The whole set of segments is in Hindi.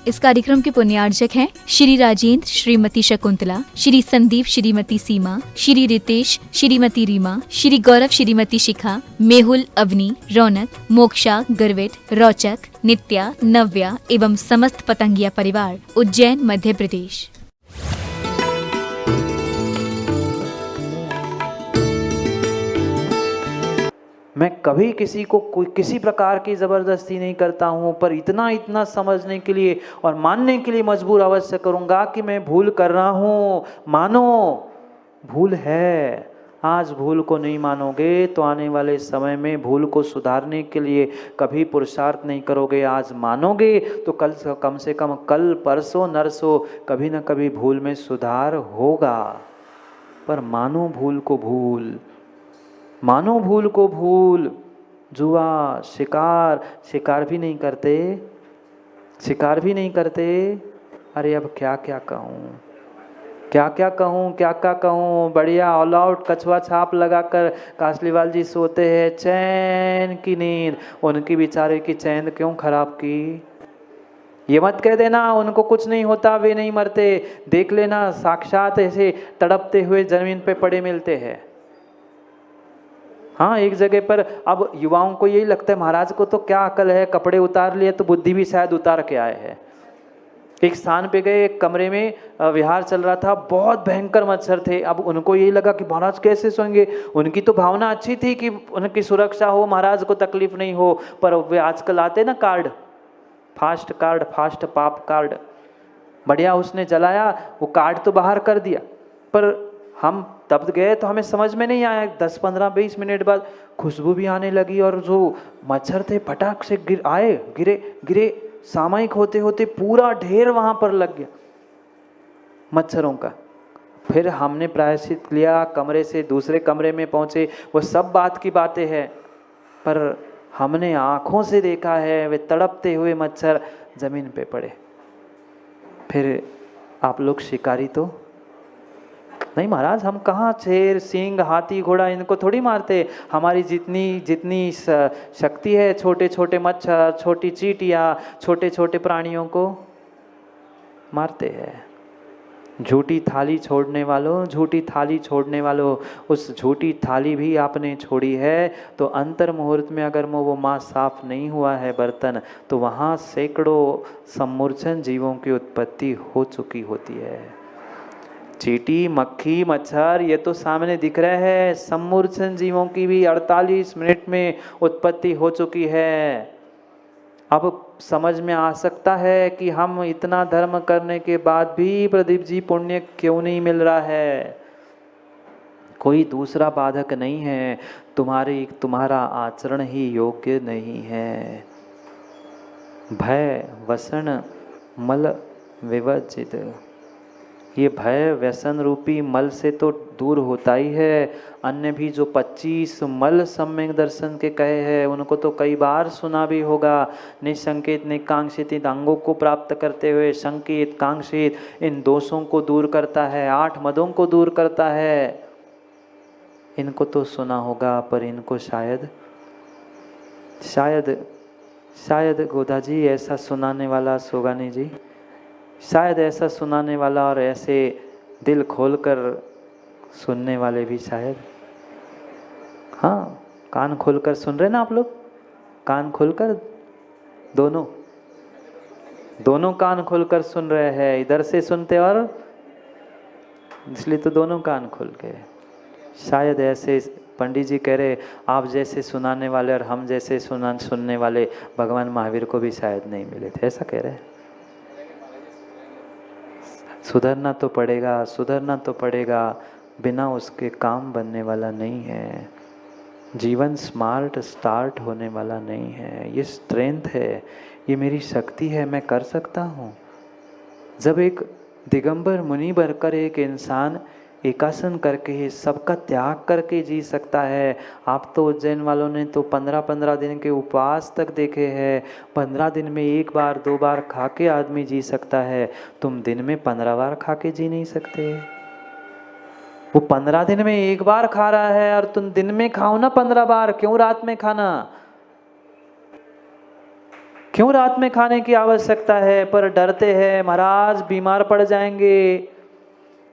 इस कार्यक्रम के पुण्यार्चक हैं श्री राजेंद्र, श्रीमती शकुंतला, श्री संदीप, श्रीमती सीमा, श्री रितेश, श्रीमती रीमा, श्री गौरव, श्रीमती शिखा, मेहुल, अवनी, रौनक, मोक्षा, गर्वित, रोचक, नित्या, नव्या एवं समस्त पतंगिया परिवार, उज्जैन, मध्य प्रदेश। मैं कभी किसी को कोई किसी प्रकार की ज़बरदस्ती नहीं करता हूँ, पर इतना समझने के लिए और मानने के लिए मजबूर अवश्य करूँगा कि मैं भूल कर रहा हूँ। मानो भूल है। आज भूल को नहीं मानोगे तो आने वाले समय में भूल को सुधारने के लिए कभी पुरुषार्थ नहीं करोगे। आज मानोगे तो कम से कम कल परसों नरसों कभी न कभी भूल में सुधार होगा। पर मानो भूल को भूल, मानो भूल को भूल। जुआ, शिकार भी नहीं करते, शिकार भी नहीं करते। अरे अब क्या क्या कहूँ। बढ़िया ऑल आउट कछुआ छाप लगाकर कासलीवाल जी सोते हैं चैन की नींद। उनकी बेचारे की चैन क्यों खराब की? ये मत कह देना उनको कुछ नहीं होता, वे नहीं मरते। देख लेना साक्षात ऐसे तड़पते हुए जमीन पे पड़े मिलते हैं। हाँ, एक जगह पर अब युवाओं को यही लगता है महाराज को तो क्या अकल है, कपड़े उतार लिए तो बुद्धि भी शायद उतार के आए हैं। एक स्थान पे गए, एक कमरे में विहार चल रहा था, बहुत भयंकर मच्छर थे। अब उनको यही लगा कि महाराज कैसे सोएंगे। उनकी तो भावना अच्छी थी कि उनकी सुरक्षा हो, महाराज को तकलीफ नहीं हो। पर वे आजकल आते ना कार्ड, फास्ट पाप कार्ड, बढ़िया उसने जलाया, वो कार्ड तो बाहर कर दिया। पर हम तब गए तो हमें समझ में नहीं आया। 10-15-20 मिनट बाद खुशबू भी आने लगी और जो मच्छर थे फटाक से गिरे। सामयिक होते होते पूरा ढेर वहां पर लग गया मच्छरों का। फिर हमने प्रायश्चित लिया, कमरे से दूसरे कमरे में पहुंचे। वो सब बात की बातें हैं, पर हमने आंखों से देखा है वे तड़पते हुए मच्छर जमीन पे पड़े। फिर आप लोग शिकारी तो नहीं महाराज, हम कहाँ शेर, सिंह, हाथी, घोड़ा इनको थोड़ी मारते। हमारी जितनी शक्ति है, छोटे छोटे मच्छर, छोटी चींटियाँ, छोटे छोटे प्राणियों को मारते हैं। झूठी थाली छोड़ने वालों, उस झूठी थाली भी आपने छोड़ी है तो अंतर मुहूर्त में अगर वो माँ साफ नहीं हुआ है बर्तन, तो वहाँ सैकड़ों सम्मूर्छन जीवों की उत्पत्ति हो चुकी होती है। चींटी, मक्खी, मच्छर ये तो सामने दिख रहे हैं, सम्मूर्छन जीवों की भी 48 मिनट में उत्पत्ति हो चुकी है। अब समझ में आ सकता है कि हम इतना धर्म करने के बाद भी प्रदीप जी पुण्य क्यों नहीं मिल रहा है। कोई दूसरा बाधक नहीं है, तुम्हारा आचरण ही योग्य नहीं है। भय वसन मल विवर्जित, ये भय व्यसन रूपी मल से तो दूर होता ही है। अन्य भी जो 25 मल सम्यक दर्शन के कहे हैं उनको तो कई बार सुना भी होगा। निसंकेत निकांक्षित अंगों को प्राप्त करते हुए संकेत कांक्षित इन दोषों को दूर करता है, 8 मदों को दूर करता है। इनको तो सुना होगा, पर इनको शायद गोदा जी ऐसा सुनाने वाला, सोगानी जी शायद ऐसा सुनाने वाला और ऐसे दिल खोलकर सुनने वाले भी शायद, हाँ कान खोलकर सुन रहे ना आप लोग, कान खोलकर दोनों कान खोलकर सुन रहे हैं। इधर से सुनते और इसलिए तो दोनों कान खोल के। शायद ऐसे पंडित जी कह रहे आप जैसे सुनाने वाले और हम जैसे सुनने वाले भगवान महावीर को भी शायद नहीं मिले थे, ऐसा कह रहे। सुधरना तो पड़ेगा, बिना उसके काम बनने वाला नहीं है। जीवन स्टार्ट होने वाला नहीं है। ये स्ट्रेंथ है, ये मेरी शक्ति है, मैं कर सकता हूँ। जब एक दिगंबर मुनि बनकर एक इंसान एकासन करके सबका त्याग करके जी सकता है। आप तो उज्जैन वालों ने तो 15-15 दिन के उपवास तक देखे हैं। 15 दिन में 1 बार 2 बार खा के आदमी जी सकता है, तुम दिन में 15 बार खा के जी नहीं सकते। वो 15 दिन में 1 बार खा रहा है और तुम दिन में खाओ ना 15 बार, क्यों रात में खाना? क्यों रात में खाने की आवश्यकता है, पर डरते हैं महाराज बीमार पड़ जाएंगे।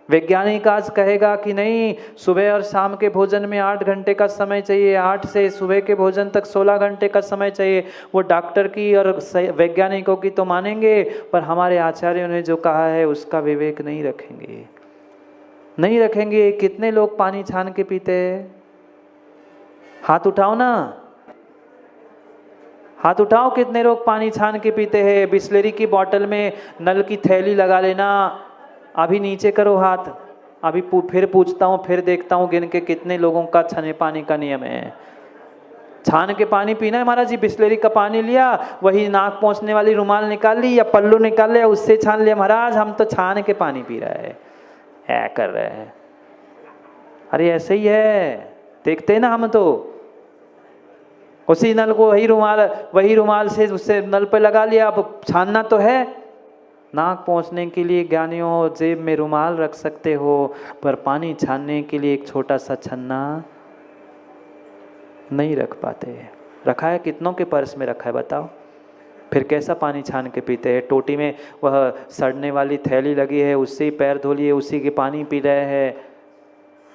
वैज्ञानिक आज कहेगा कि नहीं, सुबह और शाम के भोजन में 8 घंटे का समय चाहिए, 8 से सुबह के भोजन तक 16 घंटे का समय चाहिए। वो डॉक्टर की और वैज्ञानिकों की तो मानेंगे, पर हमारे आचार्यों ने जो कहा है उसका विवेक नहीं रखेंगे, नहीं रखेंगे। कितने लोग पानी छान के पीते हैं? हाथ उठाओ ना, हाथ उठाओ। कितने लोग पानी छान के पीते हैं? बिस्लेरी की बोतल में नल की थैली लगा लेना। अभी नीचे करो हाथ, अभी फिर पूछता हूँ, फिर देखता हूँ गिन के कितने लोगों का छाने पानी का नियम है। छान के पानी पीना है महाराज जी। बिस्लेरी का पानी लिया, वही नाक पहुँचने वाली रुमाल निकाल ली या पल्लू निकाल लिया, उससे छान लिया। महाराज हम तो छान के पानी पी रहे हैं, ऐ कर रहे हैं। अरे ऐसे ही है, देखते हैं ना हम तो। उसी नल को वही रुमाल से उससे नल पे लगा लिया। अब छानना तो है। नाक पहुँचने के लिए ज्ञानियों जेब में रुमाल रख सकते हो, पर पानी छानने के लिए एक छोटा सा छन्ना नहीं रख पाते। रखा है कितनों के पर्स में रखा है बताओ? फिर कैसा पानी छान के पीते हैं? टोटी में वह सड़ने वाली थैली लगी है, उससे ही पैर धो लिए, उसी के पानी पी रहे हैं।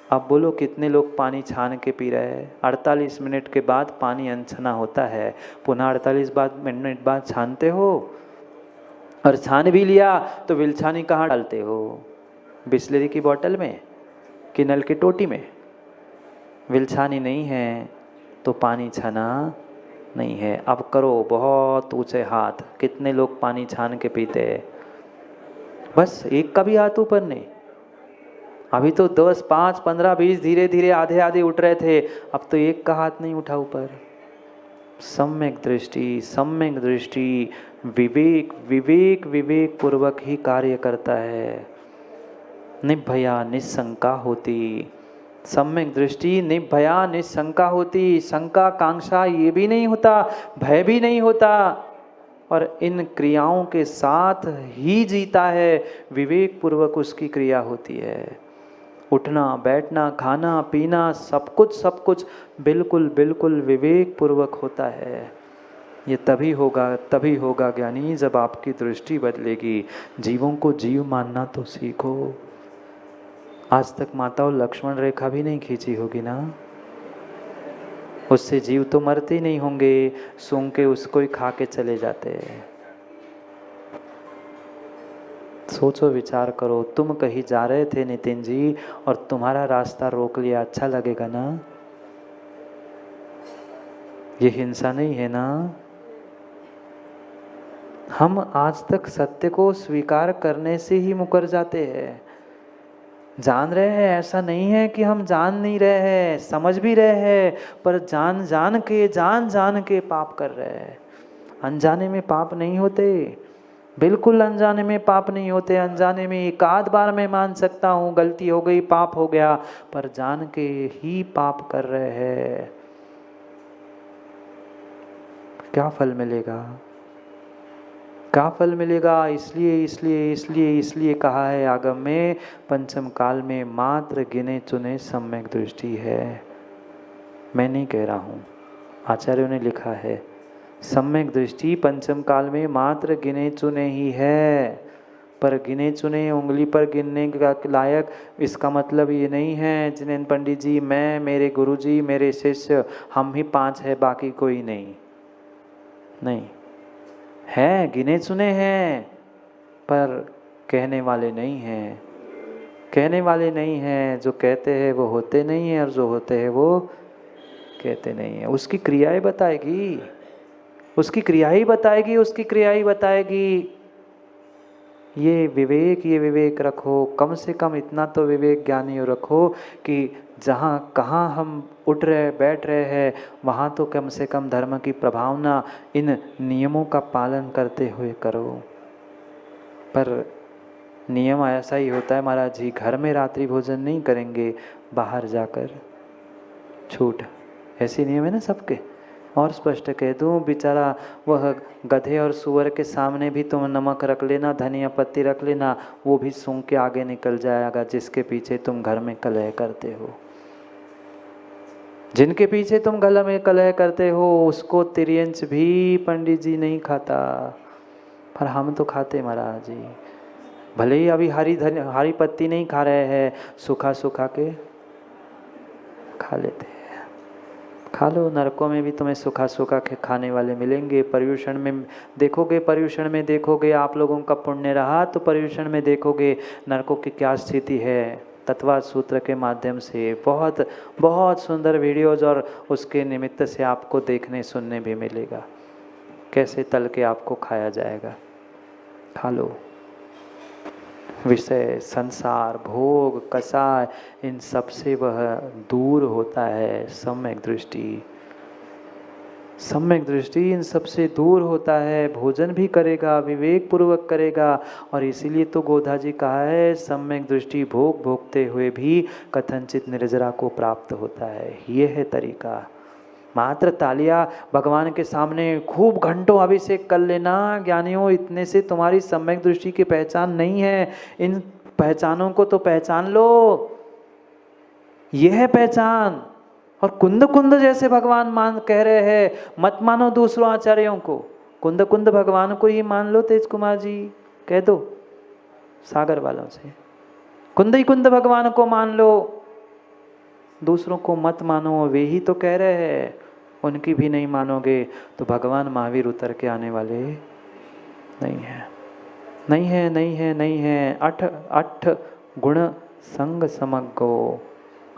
अब बोलो कितने लोग पानी छान के पी रहे हैं? 48 मिनट के बाद पानी अनछना होता है, पुनः 48 मिनट बाद छानते हो। और छान भी लिया तो विलछानी कहाँ डालते हो? बिस्लेरी की बोतल में कि नल की टोटी में? विलछानी नहीं है तो पानी छाना नहीं है। अब करो बहुत ऊंचे हाथ, कितने लोग पानी छान के पीते हैं? बस एक का भी हाथ ऊपर नहीं। अभी तो 10, 5, 15, 20 धीरे धीरे आधे आधे उठ रहे थे, अब तो एक का हाथ नहीं उठा ऊपर। सम्यक दृष्टि, सम्यक दृष्टि, विवेक विवेक विवेक पूर्वक ही कार्य करता है। निर्भया निशंका होती। सम्यक दृष्टि निर्भया निशंका होती। शंका कांक्षा ये भी नहीं होता, भय भी नहीं होता, और इन क्रियाओं के साथ ही जीता है। विवेक पूर्वक उसकी क्रिया होती है। उठना बैठना खाना पीना सब कुछ बिल्कुल बिल्कुल विवेक पूर्वक होता है। ये तभी होगा ज्ञानी जब आपकी दृष्टि बदलेगी। जीवों को जीव मानना तो सीखो। आज तक माता और लक्ष्मण रेखा भी नहीं खींची होगी ना, उससे जीव तो मरते ही नहीं होंगे, सूंघ के उसको ही खा के चले जाते हैं। सोचो विचार करो, तुम कहीं जा रहे थे नितिन जी और तुम्हारा रास्ता रोक लिया, अच्छा लगेगा ना? ये हिंसा नहीं है ना? हम आज तक सत्य को स्वीकार करने से ही मुकर जाते हैं। जान रहे हैं, ऐसा नहीं है कि हम जान नहीं रहे हैं, समझ भी रहे हैं, पर जान जान के पाप कर रहे हैं। अनजाने में पाप नहीं होते, बिल्कुल अनजाने में पाप नहीं होते। अनजाने में एक आध बार मैं मान सकता हूँ गलती हो गई, पाप हो गया, पर जान के ही पाप कर रहे हैं। क्या फल मिलेगा? क्या फल मिलेगा? इसलिए कहा है आगम में, पंचम काल में मात्र गिने चुने सम्यक दृष्टि है। मैं नहीं कह रहा हूँ, आचार्यों ने लिखा है। सम्यक दृष्टि पंचम काल में मात्र गिने चुने ही है। पर गिने चुने उंगली पर गिनने का लायक, इसका मतलब ये नहीं है जिनेन्द्र पंडित जी, मैं, मेरे गुरुजी, मेरे शिष्य, हम ही 5 है, बाकी कोई नहीं। नहीं है, गिने चुने हैं, पर कहने वाले नहीं हैं। कहने वाले नहीं हैं, जो कहते हैं वो होते नहीं हैं, और जो होते हैं वो कहते नहीं हैं। उसकी क्रिया ही बताएगी, उसकी क्रिया ही बताएगी। ये विवेक रखो, कम से कम इतना तो विवेक ज्ञानी रखो कि जहाँ कहाँ हम उठ रहे बैठ रहे हैं, वहाँ तो कम से कम धर्म की प्रभावना इन नियमों का पालन करते हुए करो। पर नियम ऐसा ही होता है महाराज जी, घर में रात्रि भोजन नहीं करेंगे, बाहर जाकर छूट, ऐसे नियम है ना सबके। और स्पष्ट कह दूँ, बेचारा वह गधे और सुअर के सामने भी तुम नमक रख लेना, धनिया पत्ती रख लेना, वो भी सूंघ के आगे निकल जाएगा, जिसके पीछे तुम घर में कलह करते हो। जिनके पीछे तुम गला में कलह करते हो उसको तिरियंच भी पंडित जी नहीं खाता, पर हम तो खाते महाराज जी। भले ही अभी हरी पत्ती नहीं खा रहे हैं, सूखा सूखा के खा लेते हैं। खा लो, नरकों में भी तुम्हें सूखा सूखा के खाने वाले मिलेंगे। पर्यूषण में देखोगे आप लोगों का पुण्य रहा तो पर्यूषण में देखोगे नरकों की क्या स्थिति है। तत्वाद सूत्र के माध्यम से बहुत बहुत सुंदर वीडियोज और उसके निमित्त से आपको देखने सुनने भी मिलेगा कैसे तल के आपको खाया जाएगा। खा लो। विषय, संसार, भोग, कसाय, इन सब से वह दूर होता है। सम्यक दृष्टि इन सब से दूर होता है। भोजन भी करेगा, विवेक पूर्वक करेगा। और इसीलिए तो गोधा जी कहा है सम्यक दृष्टि भोग भोगते हुए भी कथनचित निर्जरा को प्राप्त होता है। ये है तरीका। मात्र तालियां भगवान के सामने खूब घंटों अभिषेक कर लेना ज्ञानियों, इतने से तुम्हारी सम्यक दृष्टि की पहचान नहीं है। इन पहचानों को तो पहचान लो, यह है पहचान। और कुंद कुंद जैसे भगवान कह रहे हैं, मत मानो दूसरों आचार्यों को, कुंद कुंद भगवान को ही मान लो। तेज कुमार जी कह दो सागर वालों से, कुंद ही कुंद भगवान को मान लो, दूसरों को मत मानो। वे ही तो कह रहे हैं, उनकी भी नहीं मानोगे तो भगवान महावीर उतर के आने वाले नहीं है। अठ गुण संग समग्गो,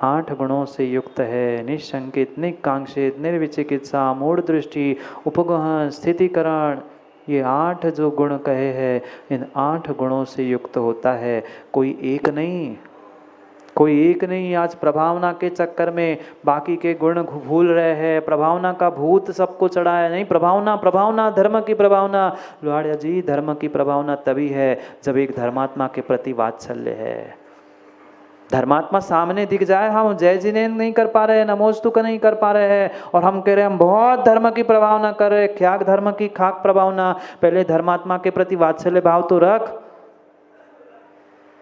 8 गुणों से युक्त है। निशंकित, निकांक्षित, निर्विचिकित्सा, मूढ़ दृष्टि, उपगहन, स्थितिकरण, ये 8 जो गुण कहे हैं, इन 8 गुणों से युक्त होता है। कोई एक नहीं। आज प्रभावना के चक्कर में बाकी के गुण भूल रहे हैं। प्रभावना का भूत सबको चढ़ा है। नहीं, प्रभावना धर्म की प्रभावना। लोहाड़िया जी, धर्म की प्रभावना तभी है जब एक धर्मात्मा के प्रति वात्सल्य है। धर्मात्मा सामने दिख जाए, हम जय जिनेन्द्र नहीं कर पा रहे हैं, नमोस्तुक नहीं कर पा रहे हैं, और हम कह रहे हैं हम बहुत धर्म की प्रभावना कर रहे हैं। क्या धर्म की खाक प्रभावना? पहले धर्मात्मा के प्रति वात्सल्य भाव तो रख।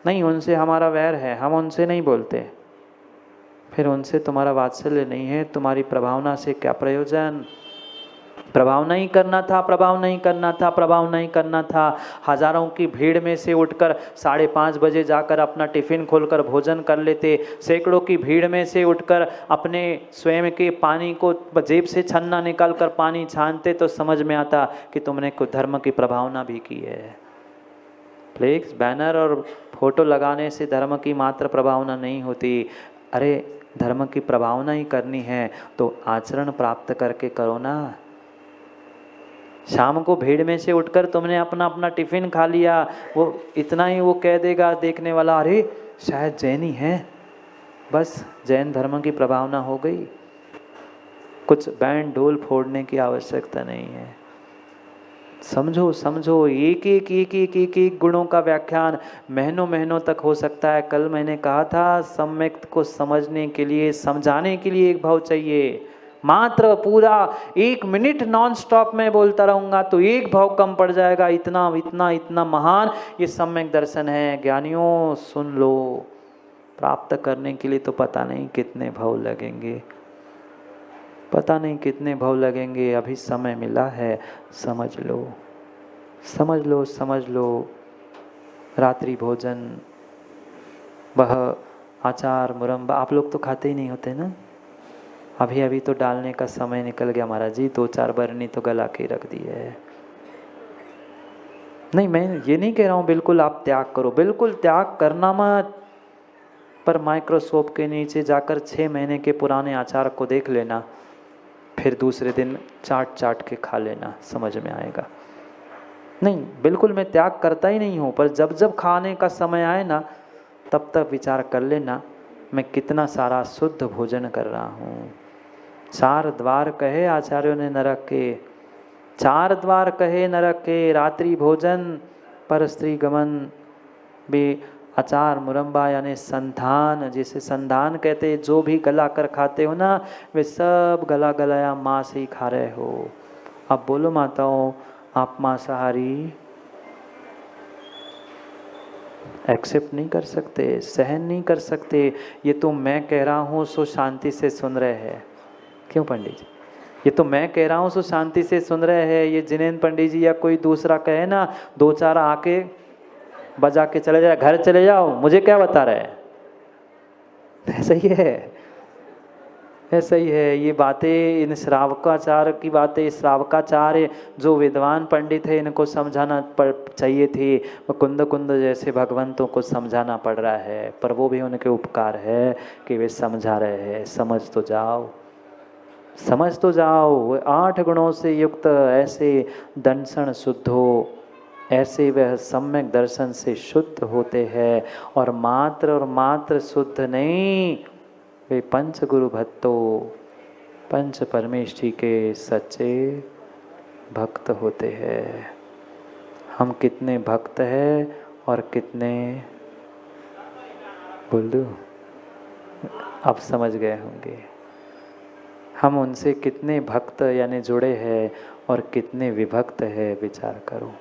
नहीं, उनसे हमारा वैर है, हम उनसे नहीं बोलते। फिर उनसे तुम्हारा वात्सल्य नहीं है, तुम्हारी प्रभावना से क्या प्रयोजन? प्रभाव नहीं करना था। हजारों की भीड़ में से उठकर 5:30 बजे जाकर अपना टिफिन खोलकर भोजन कर लेते। सैकड़ों की भीड़ में से उठकर अपने स्वयं के पानी को जेब से छन्ना निकाल कर पानी छानते तो समझ में आता कि तुमने कुछ धर्म की प्रभावना भी की है। फ्लेक्स, बैनर और फोटो लगाने से धर्म की मात्र प्रभावना नहीं होती। अरे, धर्म की प्रभावना ही करनी है तो आचरण प्राप्त करके करो ना। शाम को भीड़ में से उठकर तुमने अपना टिफिन खा लिया, वो इतना ही वो कह देगा देखने वाला, अरे शायद जैन ही है, बस जैन धर्म की प्रभावना हो गई। कुछ बैंड ढोल फोड़ने की आवश्यकता नहीं है। समझो एक गुणों का व्याख्यान महीनों तक हो सकता है। कल मैंने कहा था सम्यक को समझने के लिए, समझाने के लिए एक भाव चाहिए। मात्र पूरा 1 मिनट नॉन स्टॉप में बोलता रहूंगा तो एक भाव कम पड़ जाएगा। इतना महान ये सम्यक दर्शन है। ज्ञानियों सुन लो, प्राप्त करने के लिए तो पता नहीं कितने भाव लगेंगे। अभी समय मिला है, समझ लो। रात्रि भोजन, वह आचार मुरम्बा आप लोग तो खाते ही नहीं होते ना। अभी तो डालने का समय निकल गया महाराज जी, 2-4 बरनी तो गला के रख दी है। नहीं, मैं ये नहीं कह रहा हूँ बिल्कुल आप त्याग करो, बिल्कुल त्याग करना मत, पर माइक्रोस्कोप के नीचे जाकर 6 महीने के पुराने आचार को देख लेना, फिर दूसरे दिन चाट के खा लेना, समझ में आएगा। नहीं, बिल्कुल मैं त्याग करता ही नहीं हूँ, पर जब खाने का समय आए ना तब विचार कर लेना मैं कितना सारा शुद्ध भोजन कर रहा हूँ। 4 द्वार कहे आचार्यों ने नरक के, 4 द्वार कहे नरक के, रात्रि भोजन, पर स्त्री गमन भी, आचार मुरम्बा यानी संधान, जिसे संधान कहते, जो भी गला कर खाते हो ना वे सब गलाया मांस ही खा रहे हो। अब बोलो माताओं, आप मांसाहारी एक्सेप्ट नहीं कर सकते, सहन नहीं कर सकते। ये तो मैं कह रहा हूँ सो शांति से सुन रहे हैं। क्यों पंडित जी? ये तो मैं कह रहा हूँ सो शांति से सुन रहे हैं, ये जिनेंद्र पंडित जी या कोई दूसरा कहे ना, दो चार आके बजा के चले जाए, घर चले जाओ, मुझे क्या बता रहे हैं? ऐसा ही है, ऐसा ही है। ये बातें, इन श्रावकाचार की बातें, श्रावकाचार्य जो विद्वान पंडित है इनको समझाना चाहिए थी, वो कुंद कुंद जैसे भगवंतों को समझाना पड़ रहा है, पर वो भी उनके उपकार है कि वे समझा रहे हैं। समझ तो जाओ, समझ तो जाओ। 8 गुणों से युक्त ऐसे दंशन शुद्ध हो, ऐसे वह सम्यक दर्शन से शुद्ध होते हैं। और मात्र शुद्ध नहीं, वे पंच गुरु भक्तों, पंच परमेष्ठी के सच्चे भक्त होते हैं। हम कितने भक्त हैं और कितने, बोल दूं, आप समझ गए होंगे। हम उनसे कितने भक्त यानी जुड़े हैं और कितने विभक्त है, विचार करो।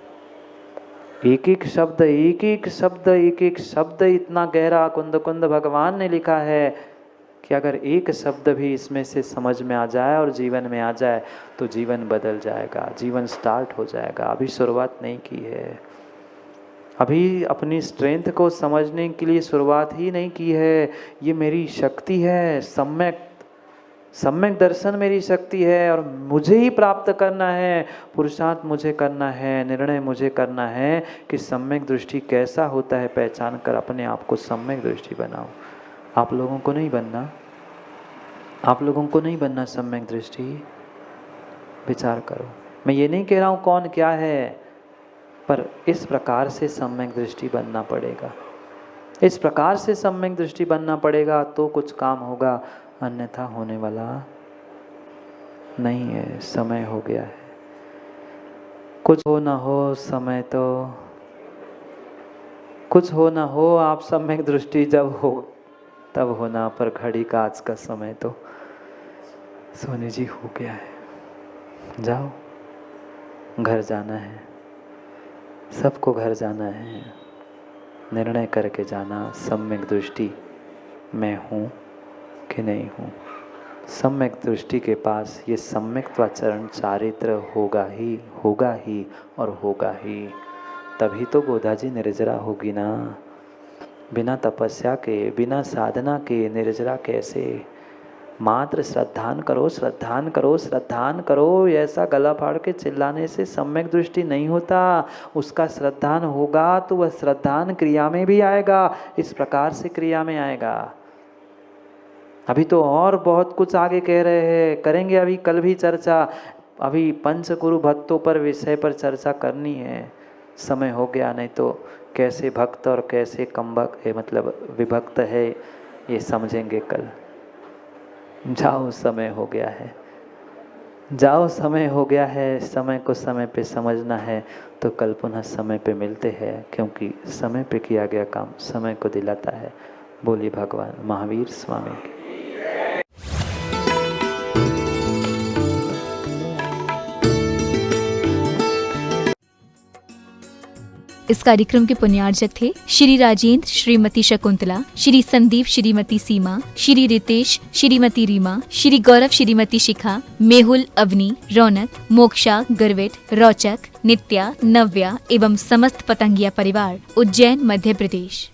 एक एक शब्द, एक एक शब्द, एक एक शब्द इतना गहरा कुंद कुंद भगवान ने लिखा है कि अगर एक शब्द भी इसमें से समझ में आ जाए और जीवन में आ जाए तो जीवन बदल जाएगा, जीवन स्टार्ट हो जाएगा। अभी शुरुआत नहीं की है, अभी अपनी स्ट्रेंथ को समझने के लिए शुरुआत ही नहीं की है। ये मेरी शक्ति है, सम्यक दर्शन मेरी शक्ति है और मुझे ही प्राप्त करना है, पुरुषार्थ मुझे करना है, निर्णय मुझे करना है कि सम्यक दृष्टि कैसा होता है पहचान कर अपने आप को सम्यक दृष्टि बनाओ। आप लोगों को नहीं बनना, आप लोगों को नहीं बनना सम्यक दृष्टि। विचार करो, मैं ये नहीं कह रहा हूँ कौन क्या है, पर इस प्रकार से सम्यक दृष्टि बनना पड़ेगा, इस प्रकार से सम्यक दृष्टि बनना पड़ेगा तो कुछ काम होगा, अन्यथा होने वाला नहीं है। समय हो गया है, कुछ हो ना हो समय तो, कुछ हो ना हो, आप सम्यक दृष्टि जब हो तब होना, पर घड़ी का आज का समय तो सोनी जी हो गया है। जाओ, घर जाना है, सबको घर जाना है। निर्णय करके जाना, सम्यक दृष्टि मैं हूँ कि नहीं हूँ। सम्यक दृष्टि के पास ये सम्यक्त्वाचरण चारित्र होगा ही, होगा ही और होगा ही। तभी तो गोदा जी निर्जरा होगी ना। बिना तपस्या के, बिना साधना के निर्जरा कैसे? मात्र श्रद्धान करो, श्रद्धान करो, श्रद्धान करो, ऐसा गला फाड़ के चिल्लाने से सम्यक दृष्टि नहीं होता। उसका श्रद्धान होगा तो वह श्रद्धान क्रिया में भी आएगा, इस प्रकार से क्रिया में आएगा। अभी तो और बहुत कुछ आगे कह रहे हैं, करेंगे अभी कल भी चर्चा। अभी पंच गुरु भक्तों पर विषय पर चर्चा करनी है, समय हो गया। नहीं तो कैसे भक्त और कैसे कम भक्त मतलब विभक्त है ये समझेंगे कल। जाओ, समय हो गया है, जाओ, समय हो गया है। समय को समय पे समझना है तो कल पुनः समय पे मिलते हैं, क्योंकि समय पे किया गया काम समय को दिलाता है। बोलिए भगवान महावीर स्वामी की। इस कार्यक्रम के पुण्यार्जक थे श्री राजेंद्र, श्रीमती शकुंतला, श्री संदीप, श्रीमती सीमा, श्री रितेश, श्रीमती रीमा, श्री गौरव, श्रीमती शिखा, मेहुल, अवनी, रौनक, मोक्षा, गर्वित, रोचक, नित्या, नव्या एवं समस्त पतंगिया परिवार, उज्जैन, मध्य प्रदेश।